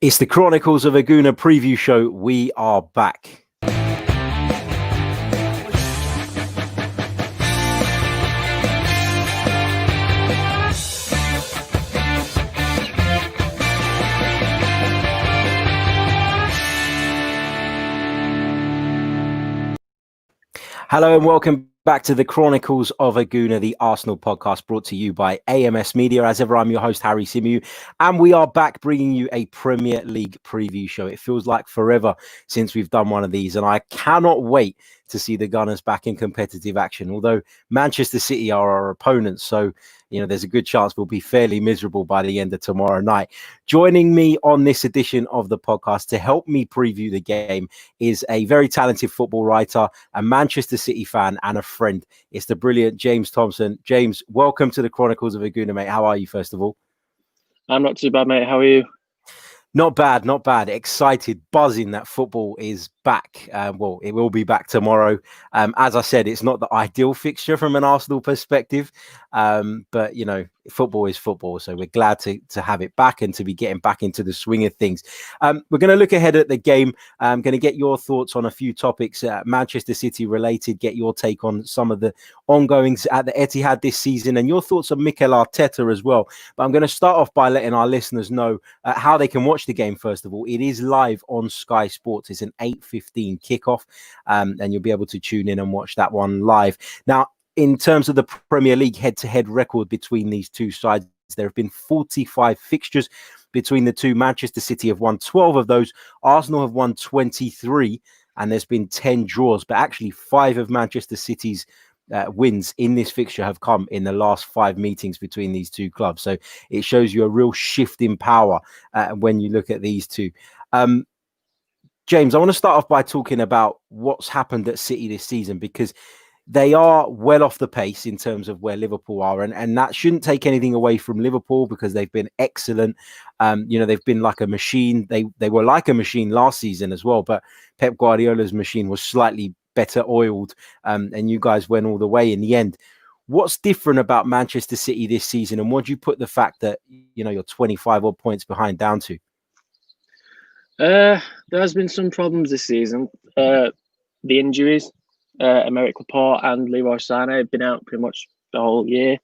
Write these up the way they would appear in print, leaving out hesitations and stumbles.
It's the Chronicles of a Gooner preview show. We are back. Hello and welcome back to the Chronicles of a Gooner, the Arsenal podcast brought to you by AMS Media. As ever, I'm your host, Harry Symeou, and we are back bringing you a Premier League preview show. It feels like forever since we've done one of these, and I cannot wait to see the Gunners back in competitive action. Although Manchester City are our opponents, so there's a good chance we'll be fairly miserable by the end of tomorrow night. Joining me on this edition of the podcast to help me preview the game is a very talented football writer, a Manchester City fan, and a friend. It's the brilliant James Thompson. James, welcome to the Chronicles of a Gooner, mate. How are you, first of all? I'm not too bad, mate. How are you? Not bad, not bad. Excited, buzzing that football is back. Well, it will be back tomorrow. As I said, it's not the ideal fixture from an Arsenal perspective, but football is football, so we're glad to have it back and to be getting back into the swing of things. We're going to look ahead at the game. I'm going to get your thoughts on a few topics, Manchester City related, get your take on some of the ongoings at the Etihad this season and your thoughts on Mikel Arteta as well. But I'm going to start off by letting our listeners know how they can watch the game. First of all, it is live on Sky Sports. It's an 8:15 kickoff, and you'll be able to tune in and watch that one live. Now, in terms of the Premier League head-to-head record between these two sides, there have been 45 fixtures between the two. Manchester City have won 12 of those. Arsenal have won 23, and there's been 10 draws. But actually, 5 of Manchester City's wins in this fixture have come in the last 5 meetings between these two clubs. So it shows you a real shift in power when you look at these two. James, I want to start off by talking about what's happened at City this season, because they are well off the pace in terms of where Liverpool are. And that shouldn't take anything away from Liverpool, because they've been excellent. They've been like a machine. They were like a machine last season as well. But Pep Guardiola's machine was slightly better oiled. And you guys went all the way in the end. What's different about Manchester City this season? And what do you put the fact that, you're 25 odd points behind down to? There has been some problems this season. The injuries. Pierre-Emerick and Leroy Sané have been out pretty much the whole year.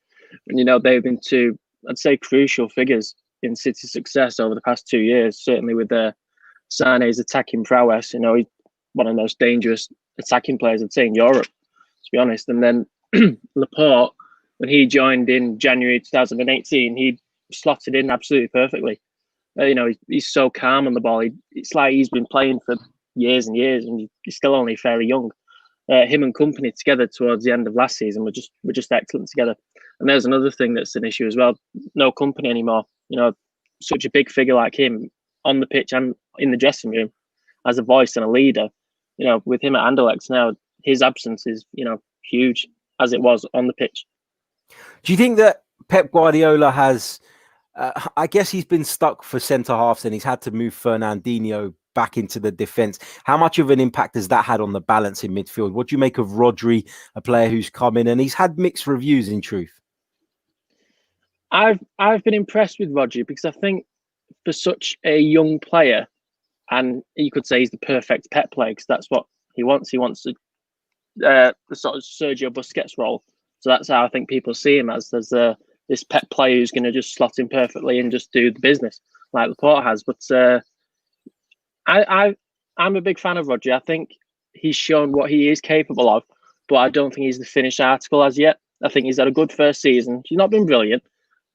And, they've been two, I'd say, crucial figures in City's success over the past 2 years, certainly with Sané's attacking prowess. He's one of the most dangerous attacking players, I'd say, in Europe, to be honest. And then Laporte, when he joined in January 2018, he slotted in absolutely perfectly. He's so calm on the ball. It's like he's been playing for years and years, and he's still only fairly young. Him and company together towards the end of last season were just excellent together. And there's another thing that's an issue as well. No company anymore. Such a big figure like him on the pitch and in the dressing room as a voice and a leader. With him at Anderlecht now, his absence is, huge as it was on the pitch. Do you think that Pep Guardiola has, I guess he's been stuck for centre halves and he's had to move Fernandinho back into the defence? How much of an impact has that had on the balance in midfield? What do you make of Rodri, a player who's come in and he's had mixed reviews in truth? I've been impressed with Rodri, because I think for such a young player, and you could say he's the perfect Pep player, because that's what he wants. He wants the sort of Sergio Busquets role. So that's how I think people see him as this Pep player who's going to just slot in perfectly and just do the business like Laporte has. But I'm a big fan of Rodri. I think he's shown what he is capable of, but I don't think he's the finished article as yet. I think he's had a good first season. He's not been brilliant,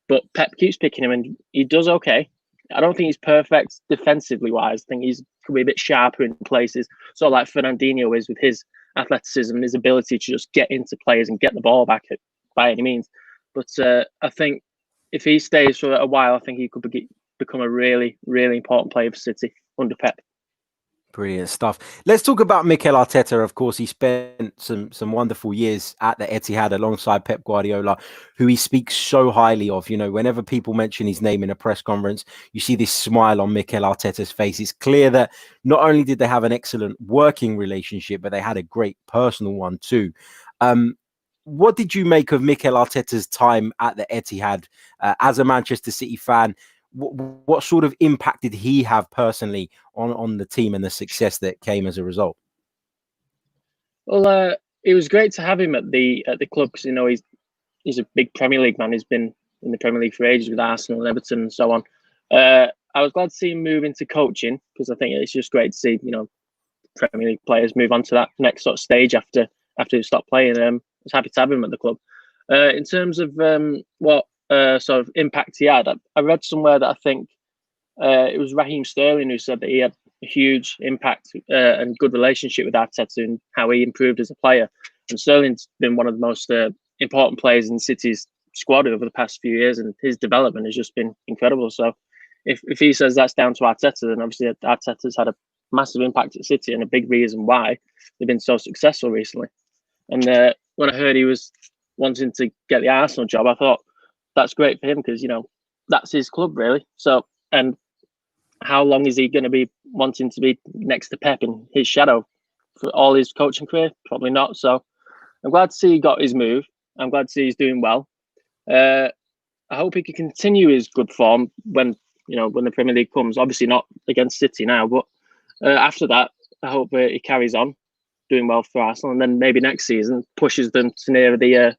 but Pep keeps picking him and he does okay. I don't think he's perfect defensively wise. I think he's could be a bit sharper in places, sort of like Fernandinho is with his athleticism and his ability to just get into players and get the ball back by any means. But I think if he stays for a while, I think he could become a really, really important player for City under Pep. Brilliant stuff. Let's talk about Mikel Arteta. Of course, he spent some wonderful years at the Etihad alongside Pep Guardiola, who he speaks so highly of. Whenever people mention his name in a press conference, you see this smile on Mikel Arteta's face. It's clear that not only did they have an excellent working relationship, but they had a great personal one too. What did you make of Mikel Arteta's time at the Etihad as a Manchester City fan? what sort of impact did he have personally on the team and the success that came as a result? Well, it was great to have him at the club because he's a big Premier League man. He's been in the Premier League for ages with Arsenal and Everton and so on. I was glad to see him move into coaching because I think it's just great to see Premier League players move on to that next sort of stage after they stop playing. I was happy to have him at the club. In terms of what sort of impact he had, I read somewhere that I think it was Raheem Sterling who said that he had a huge impact and good relationship with Arteta and how he improved as a player. And Sterling's been one of the most important players in City's squad over the past few years, and his development has just been incredible. So if he says that's down to Arteta, then obviously Arteta's had a massive impact at City and a big reason why they've been so successful recently. And when I heard he was wanting to get the Arsenal job, I thought that's great for him because that's his club really. So, and how long is he going to be wanting to be next to Pep in his shadow for all his coaching career? Probably not. So I'm glad to see he got his move. I'm glad to see he's doing well. I hope he can continue his good form when the Premier League comes. Obviously not against City now, but after that, I hope he carries on doing well for Arsenal, and then maybe next season pushes them to near the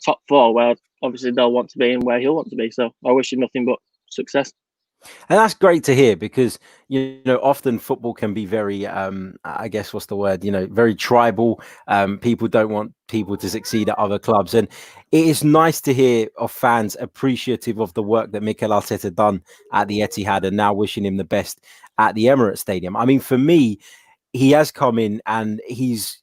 top four, where obviously they'll want to be and where he'll want to be. So I wish him nothing but success. And that's great to hear because, often football can be very, I guess, what's the word, very tribal. People don't want people to succeed at other clubs. And it is nice to hear of fans appreciative of the work that Mikel Arteta done at the Etihad and now wishing him the best at the Emirates Stadium. I mean, for me, he has come in and he's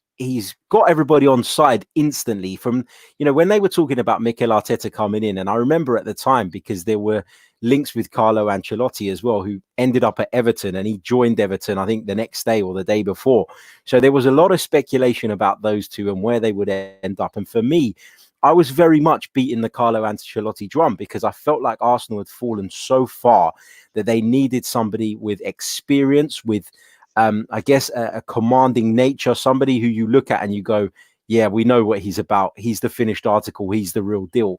got everybody on side instantly from, when they were talking about Mikel Arteta coming in. And I remember at the time, because there were links with Carlo Ancelotti as well, who ended up at Everton, and he joined Everton, I think the next day or the day before. So there was a lot of speculation about those two and where they would end up. And for me, I was very much beating the Carlo Ancelotti drum because I felt like Arsenal had fallen so far that they needed somebody with experience, with I guess a commanding nature, somebody who you look at and you go, yeah, we know what he's about. He's the finished article. He's the real deal.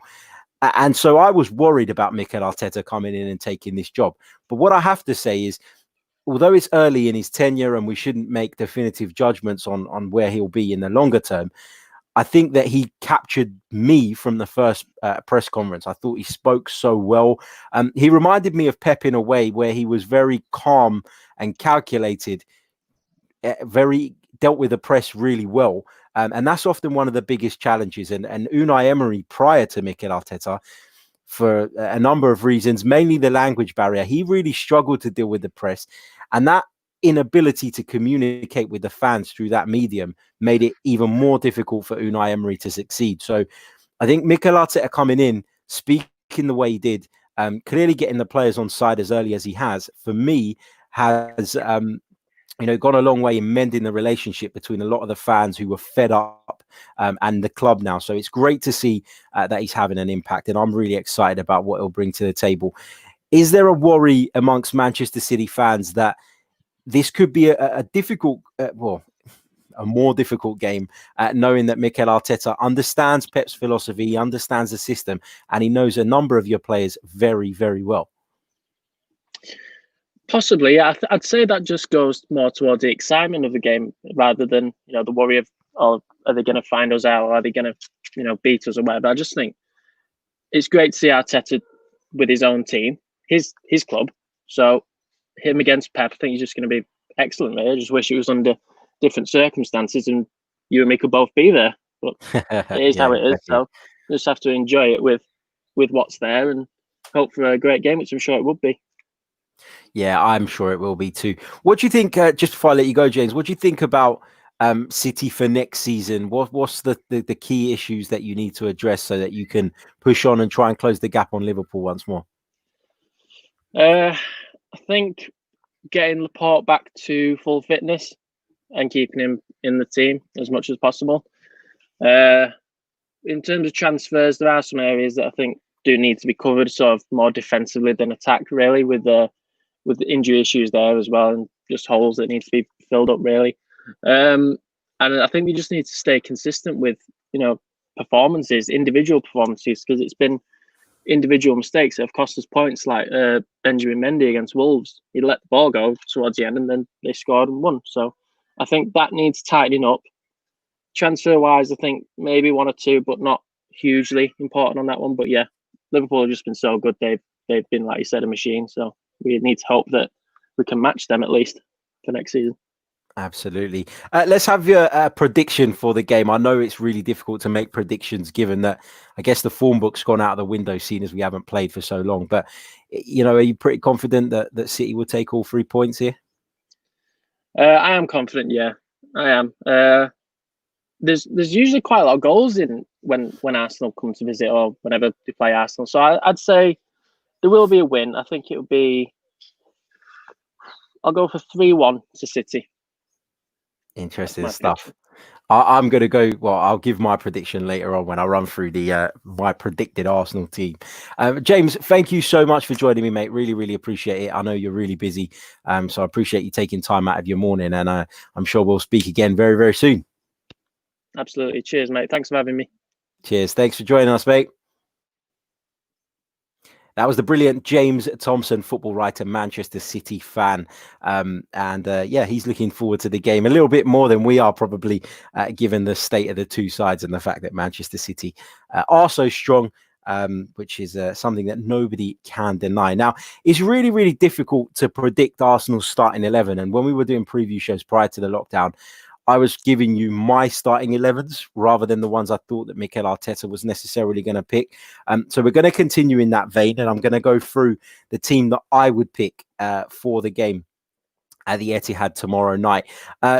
And so I was worried about Mikel Arteta coming in and taking this job. But what I have to say is, although it's early in his tenure and we shouldn't make definitive judgments on where he'll be in the longer term, I think that he captured me from the first press conference. I thought he spoke so well. He reminded me of Pep in a way where he was very calm and calculated, very dealt with the press really well. And that's often one of the biggest challenges. And Unai Emery, prior to Mikel Arteta, for a number of reasons, mainly the language barrier, he really struggled to deal with the press. And that inability to communicate with the fans through that medium made it even more difficult for Unai Emery to succeed. So I think Mikel Arteta coming in, speaking the way he did, clearly getting the players on side as early as he has, for me, has gone a long way in mending the relationship between a lot of the fans who were fed up and the club now. So it's great to see that he's having an impact, and I'm really excited about what he'll bring to the table. Is there a worry amongst Manchester City fans that this could be a difficult, a more difficult game, knowing that Mikel Arteta understands Pep's philosophy, he understands the system, and he knows a number of your players very, very well? Possibly, yeah. I'd say that just goes more towards the excitement of the game rather than the worry of, oh, are they going to find us out, or are they going to beat us or whatever. I just think it's great to see Arteta with his own team, his club. So him against Pep, I think he's just going to be excellent. Really. I just wish it was under different circumstances and you and me could both be there. But it is how it is. So you just have to enjoy it with what's there and hope for a great game, which I'm sure it would be. Yeah, I'm sure it will be too. What do you think, just before I let you go, James, what do you think about City for next season? What's the key issues that you need to address so that you can push on and try and close the gap on Liverpool once more? I think getting Laporte back to full fitness and keeping him in the team as much as possible. In terms of transfers, there are some areas that I think do need to be covered, sort of more defensively than attack, really, with the injury issues there as well, and just holes that need to be filled up, really. And I think we just need to stay consistent with, performances, individual performances, because it's been individual mistakes that have cost us points, like Benjamin Mendy against Wolves. He let the ball go towards the end and then they scored and won. So I think that needs tightening up. Transfer-wise, I think maybe one or two, but not hugely important on that one. But yeah, Liverpool have just been so good. They've been, like you said, a machine. So we need to hope that we can match them at least for next season. Absolutely. Let's have your prediction for the game. I know it's really difficult to make predictions given that I guess the form book's gone out of the window, seeing as we haven't played for so long. But, are you pretty confident that City will take all 3 points here? I am confident, yeah. I am. There's usually quite a lot of goals in when Arsenal come to visit or whenever they play Arsenal. So I'd say there will be a win. I think it'll be... I'll go for 3-1 to City. Interesting stuff. I'm going to go. Well, I'll give my prediction later on when I run through the my predicted Arsenal team. James, thank you so much for joining me, mate. Really, really appreciate it. I know you're really busy, so I appreciate you taking time out of your morning, and I'm sure we'll speak again very, very soon. Absolutely. Cheers, mate. Thanks for having me. Cheers. Thanks for joining us, mate. That was the brilliant James Thompson, football writer, Manchester City fan. He's looking forward to the game a little bit more than we are probably, given the state of the two sides and the fact that Manchester City are so strong, which is something that nobody can deny. Now, it's really, really difficult to predict Arsenal's starting 11. And when we were doing preview shows prior to the lockdown, I was giving you my starting 11s rather than the ones I thought that Mikel Arteta was necessarily going to pick. So we're going to continue in that vein, and I'm going to go through the team that I would pick for the game at the Etihad tomorrow night.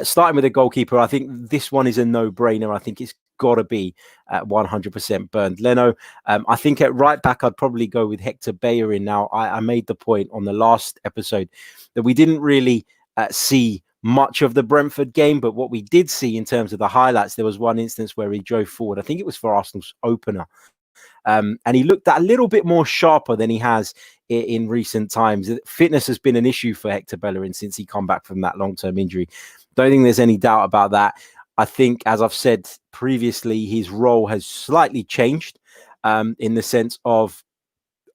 Starting with a goalkeeper, I think this one is a no-brainer. I think it's got to be 100% Bernd Leno. I think at right back, I'd probably go with Hector Bellerin. Now, I made the point on the last episode that we didn't really see much of the Brentford game, but what we did see in terms of the highlights, there was one instance where he drove forward. I think it was for Arsenal's opener. And he looked a little bit more sharper than he has in recent times. Fitness has been an issue for Hector Bellerin since he come back from that long-term injury. Don't think there's any doubt about that. I think, as I've said previously, his role has slightly changed in the sense of,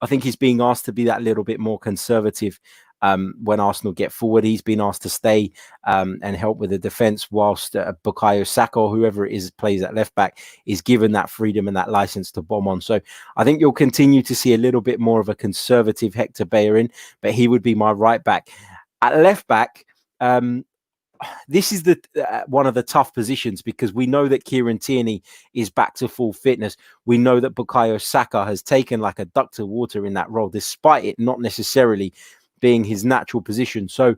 I think he's being asked to be that little bit more conservative. When Arsenal get forward, he's been asked to stay and help with the defence, whilst Bukayo Saka or whoever it is plays at left back is given that freedom and that license to bomb on. So I think you'll continue to see a little bit more of a conservative Hector Bellerin, but he would be my right back. At left back, this is the one of the tough positions because we know that Kieran Tierney is back to full fitness. We know that Bukayo Saka has taken like a duck to water in that role, despite it not necessarily being his natural position. So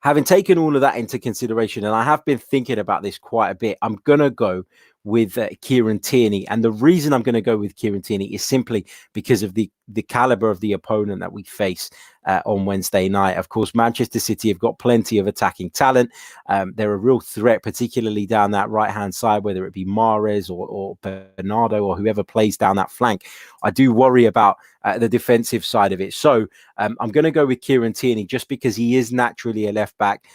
having taken all of that into consideration, and I have been thinking about this quite a bit, I'm going to go with Kieran Tierney. And the reason I'm going to go with Kieran Tierney is simply because of the caliber of the opponent that we face on Wednesday night. Of course, Manchester City have got plenty of attacking talent. They're a real threat, particularly down that right-hand side, whether it be Mahrez or Bernardo or whoever plays down that flank. I do worry about the defensive side of it. So I'm going to go with Kieran Tierney just because he is naturally a left back.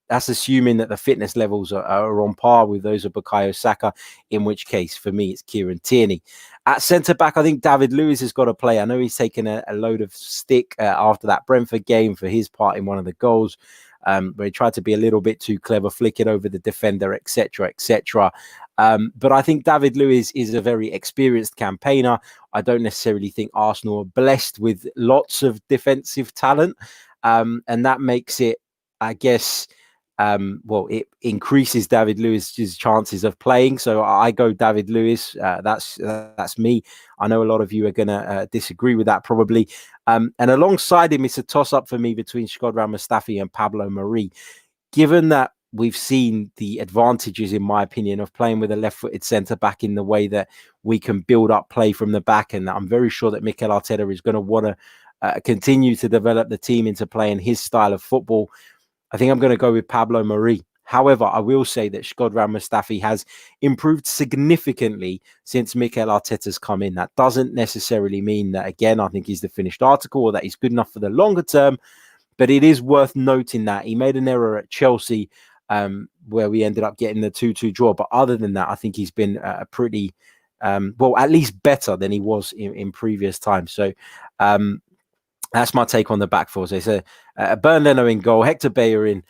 That's assuming that the fitness levels are on par with those of Bukayo Saka, in which case, for me, it's Kieran Tierney. At centre-back, I think David Luiz has got to play. I know he's taken a load of stick after that Brentford game for his part in one of the goals, where he tried to be a little bit too clever, flicking over the defender, etc., etc. But I think David Luiz is a very experienced campaigner. I don't necessarily think Arsenal are blessed with lots of defensive talent, and that makes it, I guess... it increases David Luiz's chances of playing. So I go David Luiz. That's me. I know a lot of you are going to disagree with that probably. And alongside him, it's a toss-up for me between Shkodran Mustafi and Pablo Mari. Given that we've seen the advantages, in my opinion, of playing with a left-footed centre-back in the way that we can build up play from the back, and I'm very sure that Mikel Arteta is going to want to continue to develop the team into playing his style of football, I think I'm going to go with Pablo Mari. However, I will say that Shkodran Mustafi has improved significantly since Mikel Arteta's come in. That doesn't necessarily mean that, again, I think he's the finished article or that he's good enough for the longer term, but it is worth noting that he made an error at Chelsea where we ended up getting the 2-2 draw. But other than that, I think he's been a pretty well, at least better than he was in previous times. So that's my take on the back four. So it's a Bernd Leno in goal, Hector Bellerin,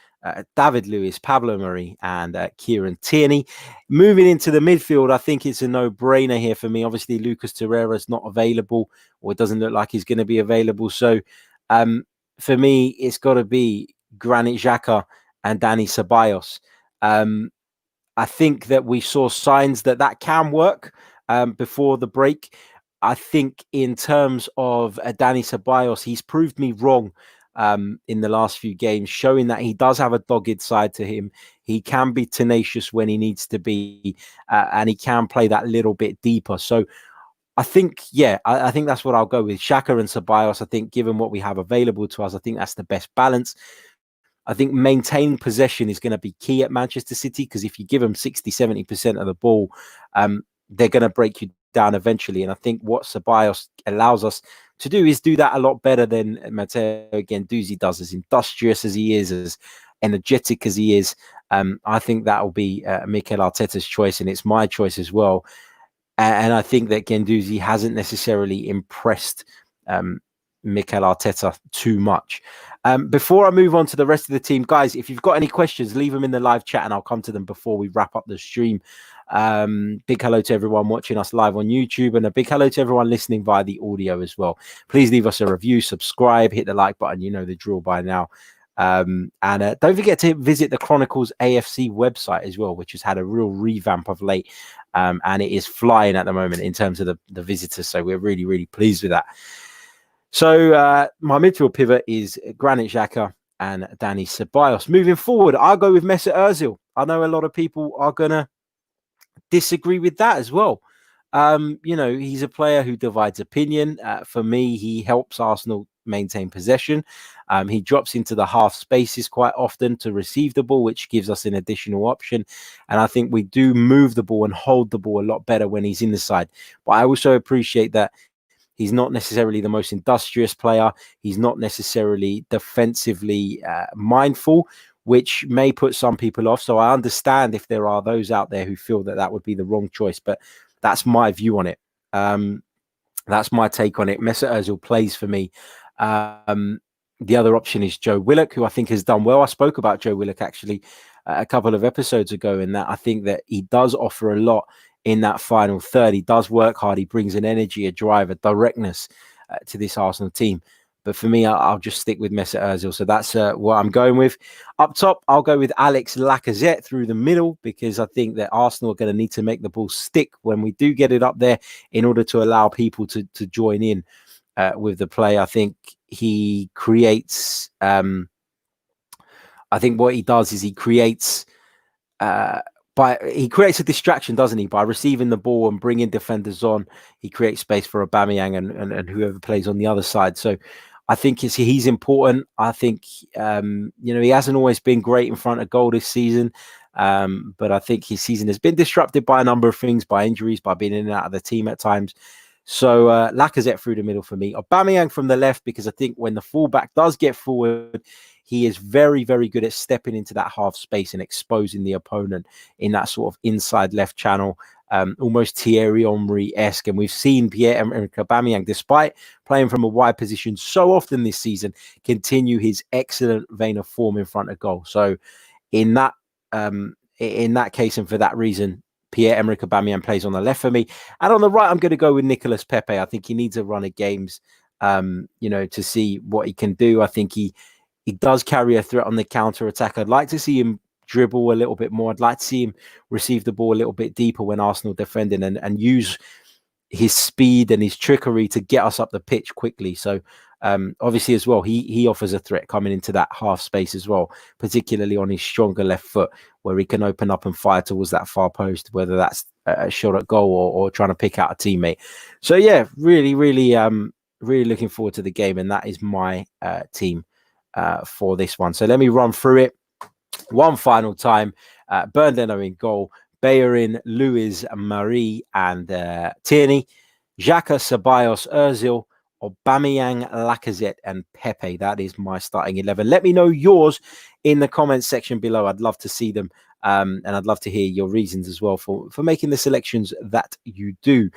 David Luiz, Pablo Mari, and Kieran Tierney. Moving into the midfield, I think it's a no-brainer here for me. Obviously, Lucas Torreira's not available, or it doesn't look like he's going to be available. So for me, it's got to be Granit Xhaka and Dani Ceballos. I think that we saw signs that can work before the break. I think in terms of Dani Ceballos, he's proved me wrong in the last few games, showing that he does have a dogged side to him. He can be tenacious when he needs to be, and he can play that little bit deeper. So I think, I think that's what I'll go with. Xhaka and Ceballos, I think, given what we have available to us, I think that's the best balance. I think maintaining possession is going to be key at Manchester City, because if you give them 60, 70% of the ball, they're going to break you down eventually. And I think what Ceballos allows us to do is do that a lot better than Matteo Guendouzi does, as industrious as he is, as energetic as he is. I think that will be Mikel Arteta's choice, and it's my choice as well. And I think that Guendouzi hasn't necessarily impressed Mikel Arteta too much. Before I move on to the rest of the team, guys, if you've got any questions, leave them in the live chat and I'll come to them before we wrap up the stream. Big hello to everyone watching us live on YouTube, and a big hello to everyone listening via the audio as well. Please leave us a review, subscribe, hit the like button. You know the drill by now. And don't forget to visit the Chronicles AFC website as well, which has had a real revamp of late. And it is flying at the moment in terms of the visitors. So we're really, really pleased with that. So my midfield pivot is Granit Xhaka and Dani Ceballos. Moving forward, I'll go with Mesut Ozil. I know a lot of people are going to disagree with that as well. He's a player who divides opinion. For me, he helps Arsenal maintain possession. He drops into the half spaces quite often to receive the ball, which gives us an additional option. And I think we do move the ball and hold the ball a lot better when he's in the side. But I also appreciate that he's not necessarily the most industrious player. He's not necessarily defensively mindful, which may put some people off. So I understand if there are those out there who feel that would be the wrong choice, but that's my view on it. That's my take on it. Mesut Ozil plays for me. The other option is Joe Willock, who I think has done well. I spoke about Joe Willock actually a couple of episodes ago, in that I think that he does offer a lot in that final third. He does work hard. He brings an energy, a drive, a directness to this Arsenal team. But for me, I'll just stick with Mesut Ozil. So that's what I'm going with. Up top, I'll go with Alex Lacazette through the middle, because I think that Arsenal are going to need to make the ball stick when we do get it up there in order to allow people to join in with the play. I think he creates... I think what he does is he creates a distraction, doesn't he? By receiving the ball and bringing defenders on, he creates space for Aubameyang and whoever plays on the other side. So I think he's important. I think, he hasn't always been great in front of goal this season. But I think his season has been disrupted by a number of things, by injuries, by being in and out of the team at times. So Lacazette through the middle for me. Aubameyang from the left, because I think when the fullback does get forward, he is very, very good at stepping into that half space and exposing the opponent in that sort of inside left channel, almost Thierry Henry-esque. And we've seen Pierre-Emerick Aubameyang, despite playing from a wide position so often this season, continue his excellent vein of form in front of goal. So in that case, and for that reason, Pierre-Emerick Aubameyang plays on the left for me. And on the right, I'm going to go with Nicolas Pepe. I think he needs a run of games, to see what he can do. I think he does carry a threat on the counter attack. I'd like to see him dribble a little bit more. I'd like to see him receive the ball a little bit deeper when Arsenal defending, and use his speed and his trickery to get us up the pitch quickly. So obviously as well, he offers a threat coming into that half space as well, particularly on his stronger left foot, where he can open up and fire towards that far post, whether that's a shot at goal or trying to pick out a teammate. So yeah, really, really, really looking forward to the game. And that is my team for this one. So let me run through it one final time. Bernd Leno in goal, Bellerin, Luiz, Mari, and Tierney. Xhaka, Ceballos, Ozil, Aubameyang, Lacazette, and Pepe. That is my starting 11. Let me know yours in the comments section below. I'd love to see them. And I'd love to hear your reasons as well for making the selections that you do.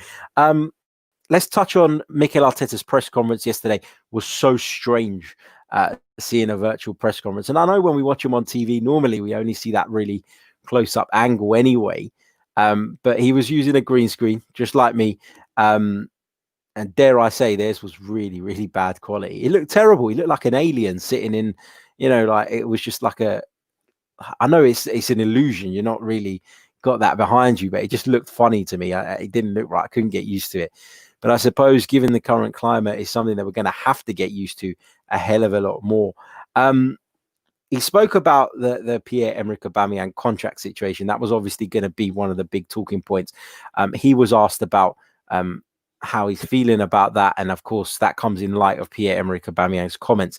Let's touch on Mikel Arteta's press conference yesterday. Was so strange seeing a virtual press conference. And I know when we watch him on TV, normally we only see that really close-up angle anyway. But he was using a green screen, just like me. And dare I say, theirs was really, really bad quality. It looked terrible. He looked like an alien sitting in, like it was just like I know it's an illusion. You're not really got that behind you, but it just looked funny to me. It didn't look right. I couldn't get used to it. But I suppose given the current climate, it's something that we're going to have to get used to a hell of a lot more. He spoke about the Pierre-Emerick Aubameyang contract situation. That was obviously going to be one of the big talking points. He was asked about how he's feeling about that. And of course, that comes in light of Pierre-Emerick Aubameyang's comments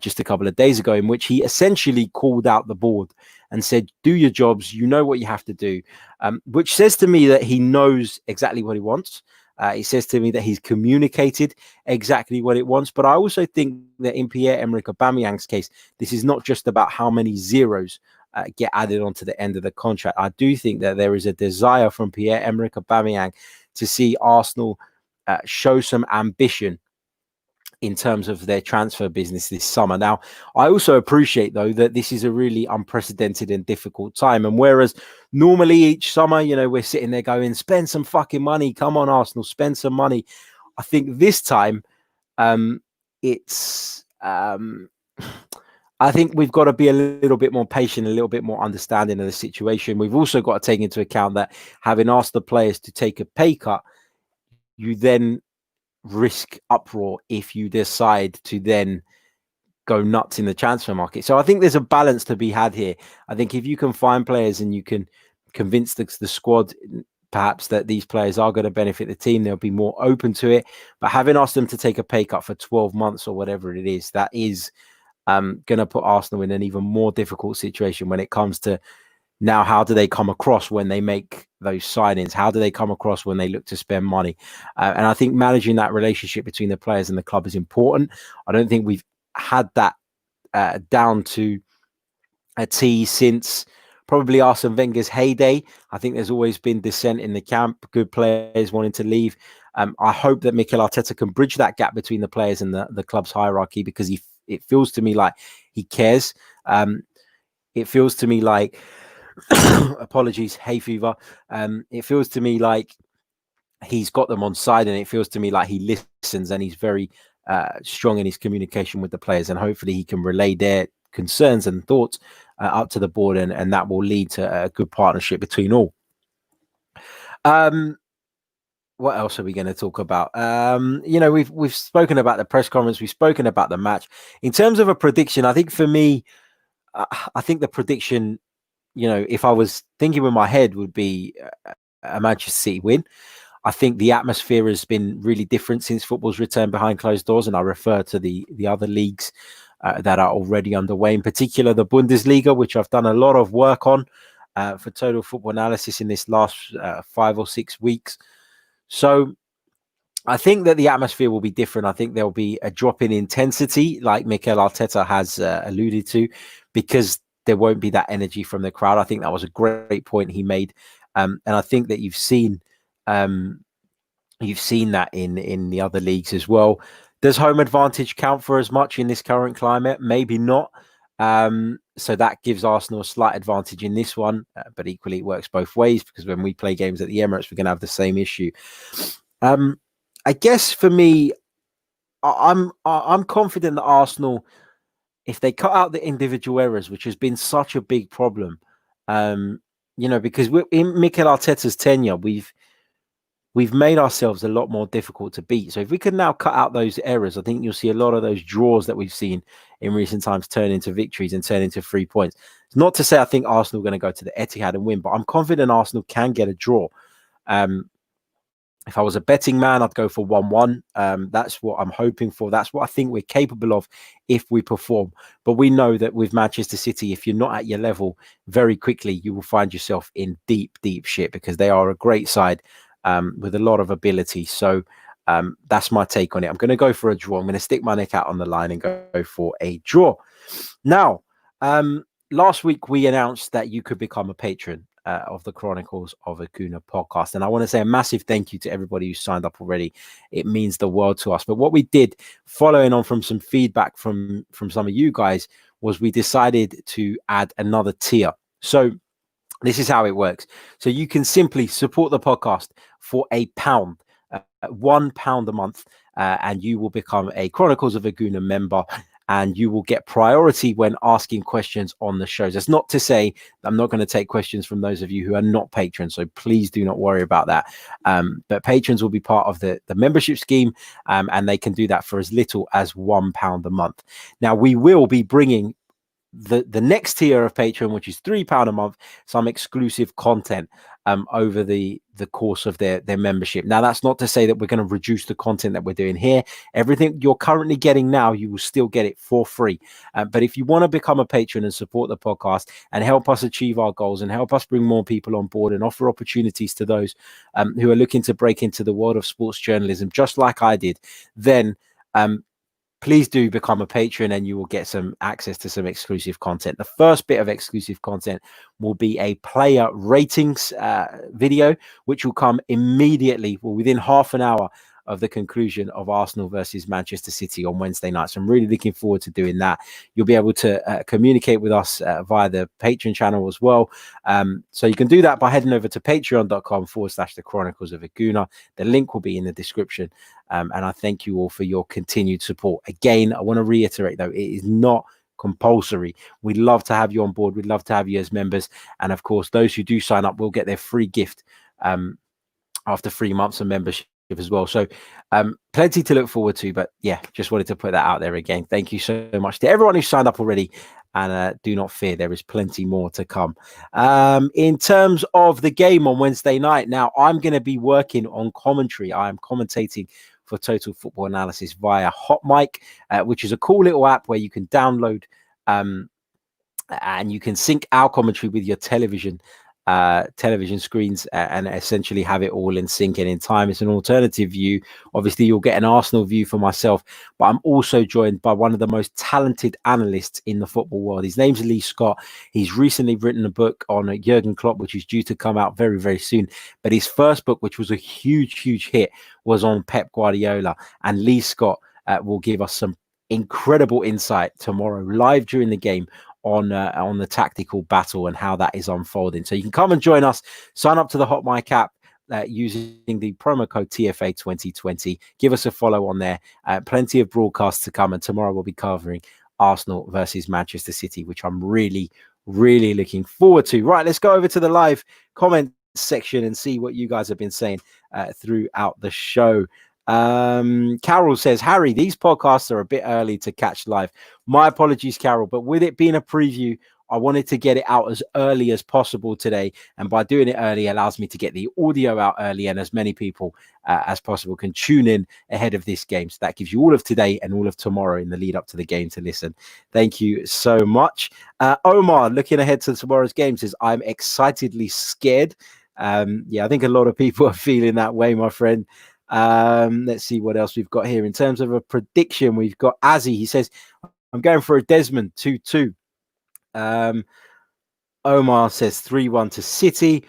just a couple of days ago, in which he essentially called out the board and said, do your jobs, you know what you have to do, which says to me that he knows exactly what he wants. He says to me that he's communicated exactly what it wants. But I also think that in Pierre-Emerick Aubameyang's case, this is not just about how many zeros get added onto the end of the contract. I do think that there is a desire from Pierre-Emerick Aubameyang to see Arsenal show some ambition in terms of their transfer business this summer. Now, I also appreciate, though, that this is a really unprecedented and difficult time. And whereas normally each summer, we're sitting there going, spend some fucking money. Come on, Arsenal, spend some money. I think this time it's... I think we've got to be a little bit more patient, a little bit more understanding of the situation. We've also got to take into account that having asked the players to take a pay cut, you then risk uproar if you decide to then go nuts in the transfer market. So I think there's a balance to be had here. I think if you can find players and you can convince the squad perhaps that these players are going to benefit the team, they'll be more open to it. But having asked them to take a pay cut for 12 months or whatever it is, that is going to put Arsenal in an even more difficult situation when it comes to now, how do they come across when they make those signings? How do they come across when they look to spend money? And I think managing that relationship between the players and the club is important. I don't think we've had that down to a T since probably Arsene Wenger's heyday. I think there's always been dissent in the camp, good players wanting to leave. I hope that Mikel Arteta can bridge that gap between the players and the club's hierarchy, because it feels to me like he cares. It feels to me like apologies, hay fever. It feels to me like he's got them on side, and it feels to me like he listens and he's very strong in his communication with the players, and hopefully he can relay their concerns and thoughts up to the board, and that will lead to a good partnership between all. What else are we going to talk about? We've spoken about the press conference, we've spoken about the match. In terms of a prediction, I think for me, I think the prediction, if I was thinking with my head, would be a Manchester City win. I think the atmosphere has been really different since football's return behind closed doors, and I refer to the other leagues that are already underway, in particular the Bundesliga, which I've done a lot of work on for Total Football Analysis in this last 5 or 6 weeks. So I think that the atmosphere will be different. I think there'll be a drop in intensity, like Mikel Arteta has alluded to, because there won't be that energy from the crowd. I think that was a great point he made. And I think that you've seen that in the other leagues as well. Does home advantage count for as much in this current climate? Maybe not. So that gives Arsenal a slight advantage in this one, but equally it works both ways, because when we play games at the Emirates, we're going to have the same issue. I guess for me, I'm confident that Arsenal, if they cut out the individual errors, which has been such a big problem, because in Mikel Arteta's tenure, we've made ourselves a lot more difficult to beat. So if we can now cut out those errors, I think you'll see a lot of those draws that we've seen in recent times turn into victories and turn into 3 points. It's not to say I think Arsenal are going to go to the Etihad and win, but I'm confident Arsenal can get a draw. If I was a betting man, I'd go for 1-1. That's what I'm hoping for. That's what I think we're capable of if we perform. But we know that with Manchester City, if you're not at your level, very quickly you will find yourself in deep, deep shit, because they are a great side with a lot of ability. So that's my take on it. I'm going to go for a draw. I'm going to stick my neck out on the line and go for a draw. Now, last week we announced that you could become a patron of the Chronicles of a Gooner podcast. And I want to say a massive thank you to everybody who signed up already. It means the world to us. But what we did, following on from some feedback from some of you guys, was we decided to add another tier. So this is how it works. So you can simply support the podcast for £1, £1 a month, and you will become a Chronicles of a Gooner member, and you will get priority when asking questions on the shows. That's not to say I'm not going to take questions from those of you who are not patrons, so please do not worry about that. But patrons will be part of the membership scheme, and they can do that for as little as £1 a month. Now, we will be bringing the next tier of Patreon, which is £3 a month, some exclusive content over the course of their membership. Now, that's not to say that we're going to reduce the content that we're doing here. Everything you're currently getting now, you will still get it for free. But if you want to become a patron and support the podcast and help us achieve our goals and help us bring more people on board and offer opportunities to those who are looking to break into the world of sports journalism, just like I did, then please do become a patron and you will get some access to some exclusive content. The first bit of exclusive content will be a player ratings video, which will come immediately, well, within half an hour of the conclusion of Arsenal versus Manchester City on Wednesday night. So I'm really looking forward to doing that. You'll be able to communicate with us via the Patreon channel as well. So you can do that by heading over to patreon.com/the Chronicles of a Gooner. The link will be in the description. And I thank you all for your continued support. Again, I want to reiterate, though, it is not compulsory. We'd love to have you on board. We'd love to have you as members. And of course, those who do sign up will get their free gift after 3 months of membership as well. So plenty to look forward to. But yeah, just wanted to put that out there again. Thank you so much to everyone who signed up already. And do not fear, there is plenty more to come. In terms of the game on Wednesday night, now I'm going to be working on commentary. I am commentating for Total Football Analysis via Hot Mic, which is a cool little app where you can download and you can sync our commentary with your television screens and essentially have it all in sync and in time. It's an alternative view. Obviously, you'll get an Arsenal view for myself, but I'm also joined by one of the most talented analysts in the football world. His name's Lee Scott. He's recently written a book on Jurgen Klopp, which is due to come out very, very soon. But his first book, which was a huge hit, was on Pep Guardiola. And Lee Scott will give us some incredible insight tomorrow, live during the game, on the tactical battle and how that is unfolding. So you can come and join us. Sign up to the Hot Mic app using the promo code TFA 2020. Give us a follow on there. Plenty of broadcasts to come, and tomorrow we'll be covering Arsenal versus Manchester City, which I'm really looking forward to. Right, let's go over to the live comment section and see what you guys have been saying throughout the show. Carol says, Harry, these podcasts are a bit early to catch live. My apologies, Carol, but with it being a preview, I wanted to get it out as early as possible today. And by doing it early, it allows me to get the audio out early, and as many people as possible can tune in ahead of this game. So that gives you all of today and all of tomorrow in the lead up to the game to listen. Thank you so much. Omar, looking ahead to tomorrow's game, says, I'm excitedly scared. Yeah, I think a lot of people are feeling that way, my friend. Let's see what else we've got here. In terms of a prediction, we've got Azzy. He says, I'm going for a Desmond 2-2. Omar says 3-1 to City.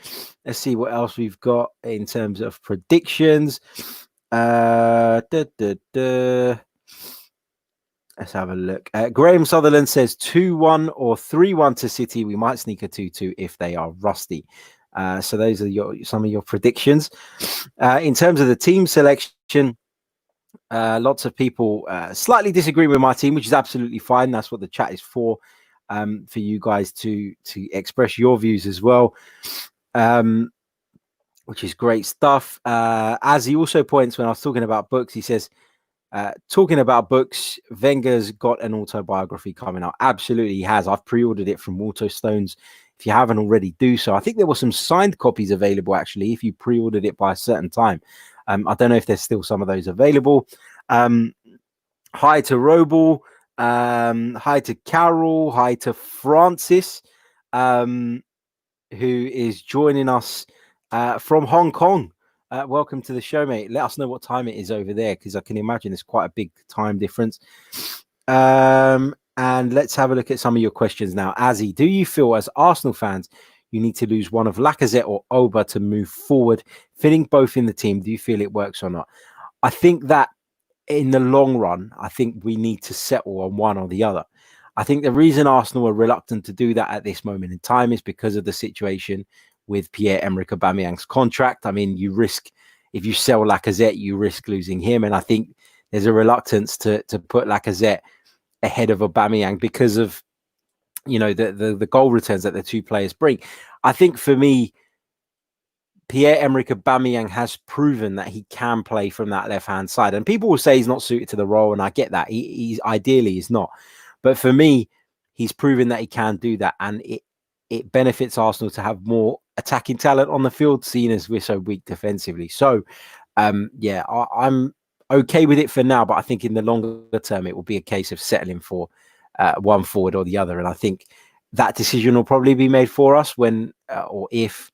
Let's see what else we've got in terms of predictions. Let's have a look. Graham Sutherland says 2-1 or 3-1 to City. We might sneak a 2-2 if they are rusty. So those are some of your predictions. In terms of the team selection, lots of people slightly disagree with my team, which is absolutely fine. That's what the chat is for you guys to express your views as well, which is great stuff. As he also points, when I was talking about books, he says, talking about books, Wenger's got an autobiography coming out. Absolutely, he has. I've pre-ordered it from Waterstones. If you haven't already, do so. I think there were some signed copies available, actually, if you pre-ordered it by a certain time. I don't know if there's still some of those available. Hi to Robel. Hi to Carol. Hi to Francis, who is joining us from Hong Kong. Welcome to the show, mate. Let us know what time it is over there, because I can imagine it's quite a big time difference. And And let's have a look at some of your questions now. Azzy, do you feel as Arsenal fans you need to lose one of Lacazette or Oba to move forward? Fitting both in the team, do you feel it works or not? I think that in the long run, I think we need to settle on one or the other. I think the reason Arsenal are reluctant to do that at this moment in time is because of the situation with Pierre-Emerick Aubameyang's contract. I mean, you risk, if you sell Lacazette, you risk losing him. And I think there's a reluctance to put Lacazette ahead of Aubameyang because of, you know, the goal returns that the two players bring. I think for me, Pierre-Emerick Aubameyang has proven that he can play from that left-hand side. And people will say he's not suited to the role, and I get that. He's ideally he's not. But for me, he's proven that he can do that. And it benefits Arsenal to have more attacking talent on the field, seeing as we're so weak defensively. So, yeah, I'm okay with it for now. But I think in the longer term, it will be a case of settling for one forward or the other. And I think that decision will probably be made for us when or if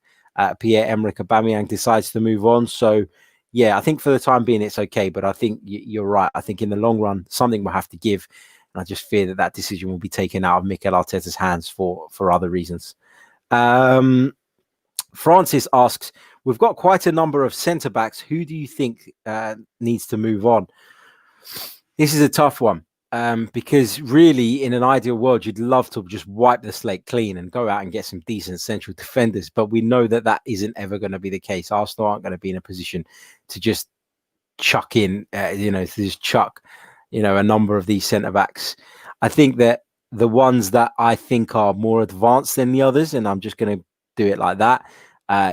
Pierre-Emerick Aubameyang decides to move on. So, yeah, I think for the time being, it's okay. But I think you're right. I think in the long run, something will have to give. And I just fear that decision will be taken out of Mikel Arteta's hands for other reasons. Francis asks, we've got quite a number of centre-backs. Who do you think needs to move on? This is a tough one. Because really, in an ideal world, you'd love to just wipe the slate clean and go out and get some decent central defenders. But we know that isn't ever going to be the case. Arsenal aren't going to be in a position to just chuck in, a number of these centre backs. I think that the ones that I think are more advanced than the others, and I'm just going to do it like that,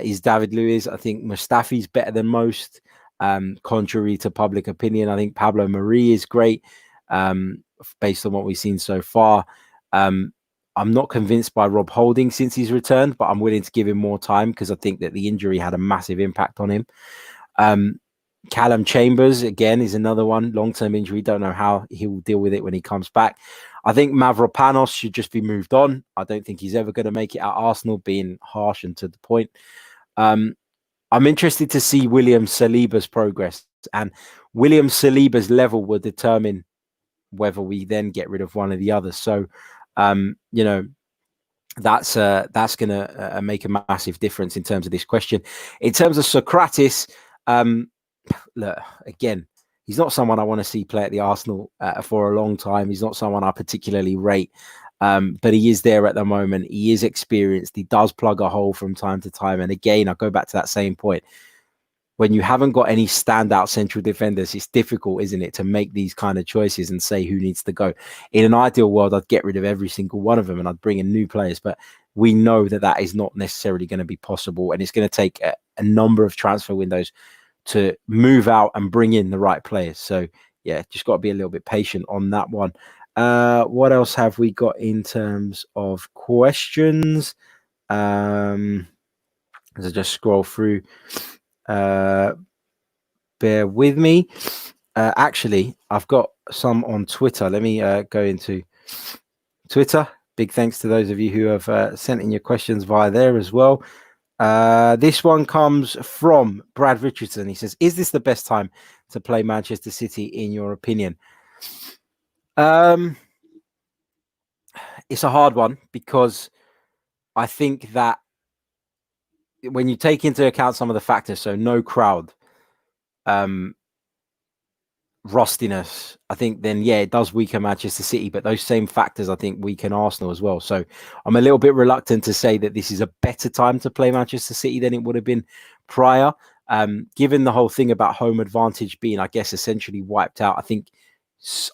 is David Luiz. I think Mustafi's better than most, contrary to public opinion. I think Pablo Mari is great. Based on what we've seen so far. I'm not convinced by Rob Holding since he's returned, but I'm willing to give him more time because I think that the injury had a massive impact on him. Callum Chambers, again, is another one. Long-term injury. Don't know how he will deal with it when he comes back. I think Mavropanos should just be moved on. I don't think he's ever going to make it at Arsenal, being harsh and to the point. I'm interested to see William Saliba's progress, and William Saliba's level will determine whether we then get rid of one or the other. So, that's going to make a massive difference in terms of this question. In terms of Socrates, look, again, he's not someone I want to see play at the Arsenal for a long time. He's not someone I particularly rate, but he is there at the moment. He is experienced. He does plug a hole from time to time. And again, I go back to that same point. When you haven't got any standout central defenders, it's difficult, isn't it, to make these kind of choices and say who needs to go. In an ideal world, I'd get rid of every single one of them and I'd bring in new players. But we know that is not necessarily going to be possible. And it's going to take a number of transfer windows to move out and bring in the right players. So, yeah, just got to be a little bit patient on that one. What else have we got in terms of questions? As I just scroll through. Bear with me. Actually, I've got some on Twitter. Let me go into Twitter. Big thanks to those of you who have sent in your questions via there as well. This one comes from Brad Richardson. He says, is this the best time to play Manchester City in your opinion? It's a hard one because I think that when you take into account some of the factors, so no crowd, rustiness, I think then, yeah, it does weaken Manchester City, but those same factors, I think, weaken Arsenal as well. So I'm a little bit reluctant to say that this is a better time to play Manchester City than it would have been prior. Given the whole thing about home advantage being, I guess, essentially wiped out, I think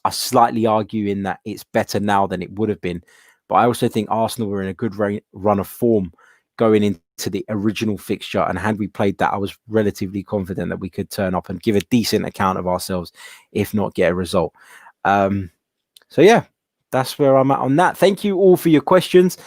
I slightly argue in that it's better now than it would have been. But I also think Arsenal were in a good run of form going into the original fixture, and had we played that, I was relatively confident that we could turn up and give a decent account of ourselves, if not get a result. So yeah, that's where I'm at on that. Thank you all for your questions.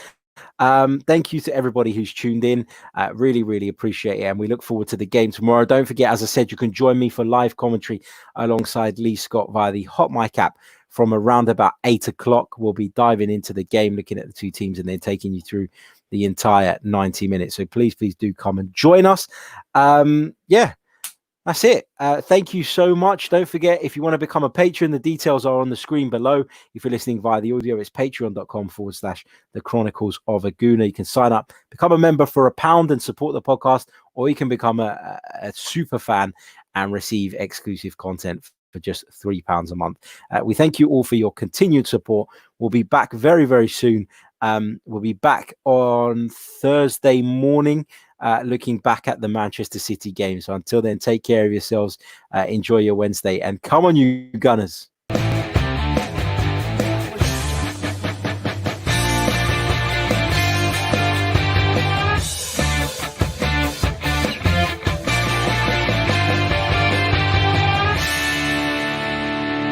Thank you to everybody who's tuned in. Really appreciate it, and we look forward to the game tomorrow. Don't forget, as I said, you can join me for live commentary alongside Lee Scott via the Hot Mic app from around about 8 o'clock. We'll be diving into the game, looking at the two teams, and then taking you through the entire 90 minutes. So please do come and join us. Yeah, That's it. Thank you so much. Don't forget, if you want to become a patron, the details are on the screen below. If you're listening via the audio, it's patreon.com/the Chronicles of a Gooner. You can sign up, become a member for £1 and support the podcast, or you can become a super fan and receive exclusive content for just £3 a month. We thank you all for your continued support. We'll be back very, very soon. We'll be back on Thursday morning, looking back at the Manchester City game. So until then, take care of yourselves. Enjoy your Wednesday, and come on, you Gunners.